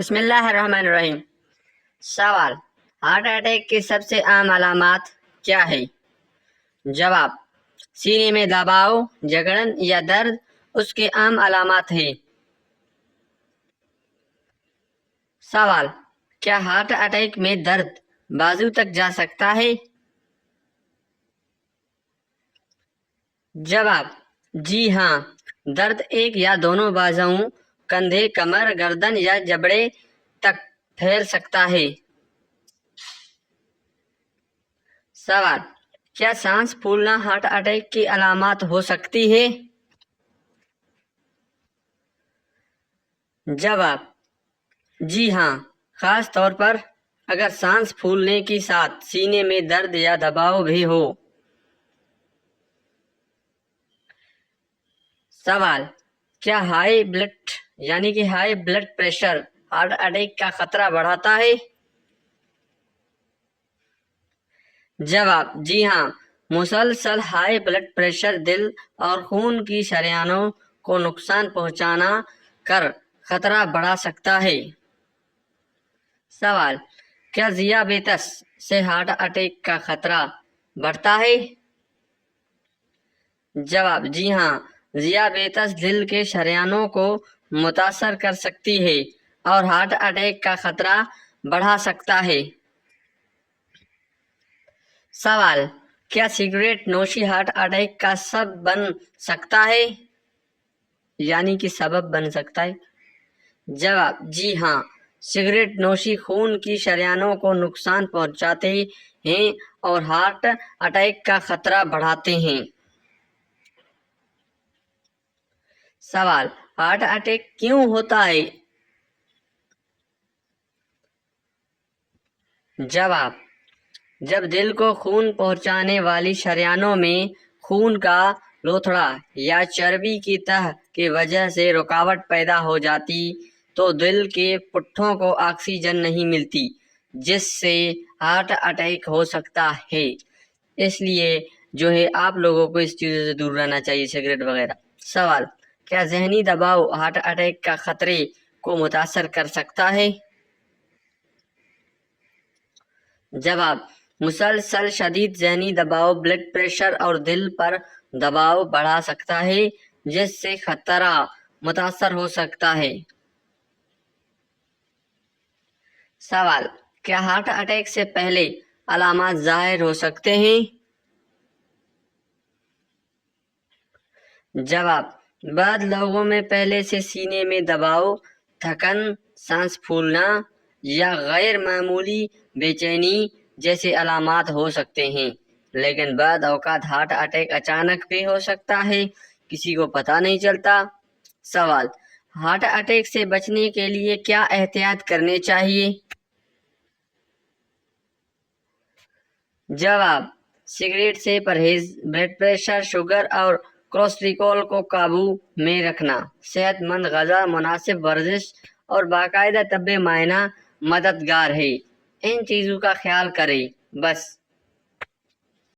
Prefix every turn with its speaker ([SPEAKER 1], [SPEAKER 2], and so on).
[SPEAKER 1] بسم اللہ الرحمن الرحیم۔ سوال: ہارٹ اٹیک کی سب سے عام علامات کیا ہے؟ جواب: سینے میں دباؤ، جگڑن یا درد اس کے عام علامات ہیں۔ سوال: کیا ہارٹ اٹیک میں درد بازو تک جا سکتا ہے؟ جواب: جی ہاں، درد ایک یا دونوں بازوؤں، کندھے، کمر، گردن یا جبڑے تک پھیل سکتا ہے۔ سوال: کیا سانس پھولنا ہارٹ اٹیک کی علامات ہو سکتی ہے؟ جواب: جی ہاں، خاص طور پر اگر سانس پھولنے کے ساتھ سینے میں درد یا دباؤ بھی ہو۔ سوال: کیا high blood pressure heart attack کا خطرہ بڑھاتا ہے؟ جواب: جی ہاں، مسلسل ہائی بلڈ پریشر دل اور خون کی شریانوں کو نقصان پہنچانا کر خطرہ بڑھا سکتا ہے۔ سوال: کیا ذیابیطس سے ہارٹ اٹیک کا خطرہ بڑھتا ہے؟ جواب: جی ہاں، ذیابیطس دل کے شریانوں کو متاثر کر سکتی ہے اور ہارٹ اٹیک کا خطرہ بڑھا سکتا ہے۔ سوال: کیا سگریٹ نوشی ہارٹ اٹیک کا سبب بن سکتا ہے؟ جواب: جی ہاں، سگریٹ نوشی خون کی شریانوں کو نقصان پہنچاتے ہیں اور ہارٹ اٹیک کا خطرہ بڑھاتے ہیں۔ سوال: ہارٹ اٹیک کیوں ہوتا ہے؟ جواب: جب دل کو خون پہنچانے والی شریانوں میں خون کا لوتھڑا یا چربی کی تہ کی وجہ سے رکاوٹ پیدا ہو جاتی تو دل کے پٹھوں کو آکسیجن نہیں ملتی، جس سے ہارٹ اٹیک ہو سکتا ہے۔ اس لیے آپ لوگوں کو اس چیزوں سے دور رہنا چاہیے، سگریٹ وغیرہ۔ سوال: کیا ذہنی دباؤ ہارٹ اٹیک کا خطرے کو متاثر کر سکتا ہے؟ جواب: مسلسل شدید ذہنی دباؤ بلڈ پریشر اور دل پر دباؤ بڑھا سکتا ہے، جس سے خطرہ متاثر ہو سکتا ہے۔ سوال: کیا ہارٹ اٹیک سے پہلے علامات ظاہر ہو سکتے ہیں؟ جواب: بعض لوگوں میں پہلے سے سینے میں دباؤ، تھکن، سانس پھولنا یا غیر معمولی بے چینی جیسے علامات ہو سکتے ہیں، لیکن بعض اوقات ہارٹ اٹیک اچانک بھی ہو سکتا ہے، کسی کو پتہ نہیں چلتا۔ سوال: ہارٹ اٹیک سے بچنے کے لیے کیا احتیاط کرنے چاہیے؟ جواب: سگریٹ سے پرہیز، بلڈ پریشر، شوگر اور کولیسٹرول کو قابو میں رکھنا، صحت مند غذا، مناسب ورزش اور باقاعدہ طبی معائنہ مددگار ہے۔ ان چیزوں کا خیال کریں۔ بس۔